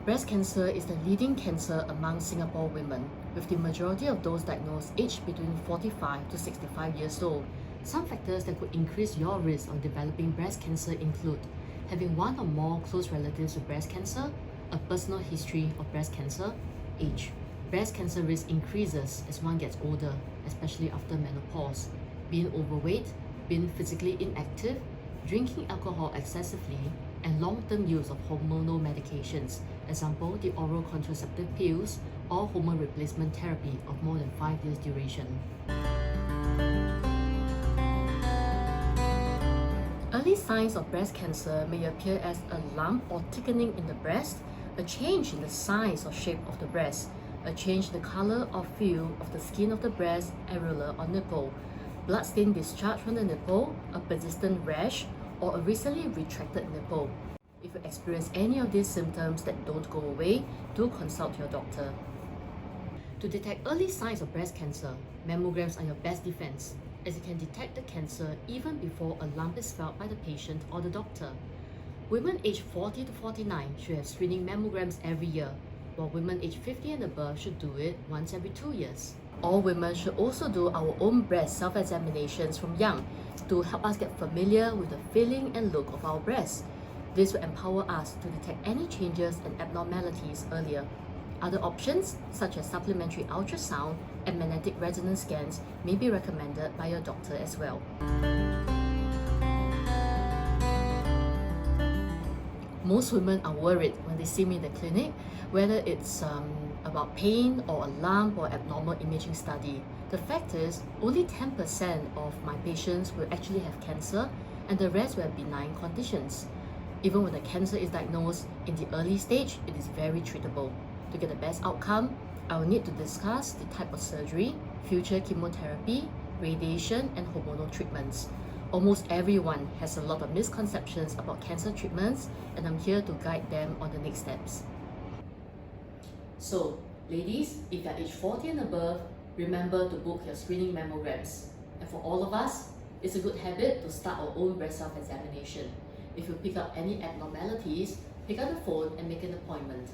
Breast cancer is the leading cancer among Singapore women, with the majority of those diagnosed aged between 45 to 65 years old. Some factors that could increase your risk of developing breast cancer include having one or more close relatives with breast cancer, a personal history of breast cancer, age. Breast cancer risk increases as one gets older, especially after menopause. Being overweight, being physically inactive, drinking alcohol excessively, and long-term use of hormonal medications, example, the oral contraceptive pills or hormone replacement therapy of more than 5 years duration. Early signs of breast cancer may appear as a lump or thickening in the breast, a change in the size or shape of the breast, a change in the color or feel of the skin of the breast, areola or nipple, blood-stain discharge from the nipple, a persistent rash, or a recently retracted nipple. If you experience any of these symptoms that don't go away, do consult your doctor. To detect early signs of breast cancer, mammograms are your best defense, as you can detect the cancer even before a lump is felt by the patient or the doctor. Women aged 40 to 49 should have screening mammograms every year, while women aged 50 and above should do it once every 2 years. All women should also do our own breast self-examinations from young to help us get familiar with the feeling and look of our breasts. This will empower us to detect any changes and abnormalities earlier. Other options, such as supplementary ultrasound and magnetic resonance scans, may be recommended by your doctor as well. Most women are worried when they see me in the clinic, whether it's about pain or a lump or abnormal imaging study. The fact is, only 10% of my patients will actually have cancer, and the rest will have benign conditions. Even when the cancer is diagnosed in the early stage, it is very treatable. To get the best outcome, I will need to discuss the type of surgery, future chemotherapy, radiation, and hormonal treatments. Almost everyone has a lot of misconceptions about cancer treatments, and I'm here to guide them on the next steps. So, ladies, if you're age 40 and above, remember to book your screening mammograms. And for all of us, it's a good habit to start our own breast self-examination. If you pick up any abnormalities, pick up the phone and make an appointment.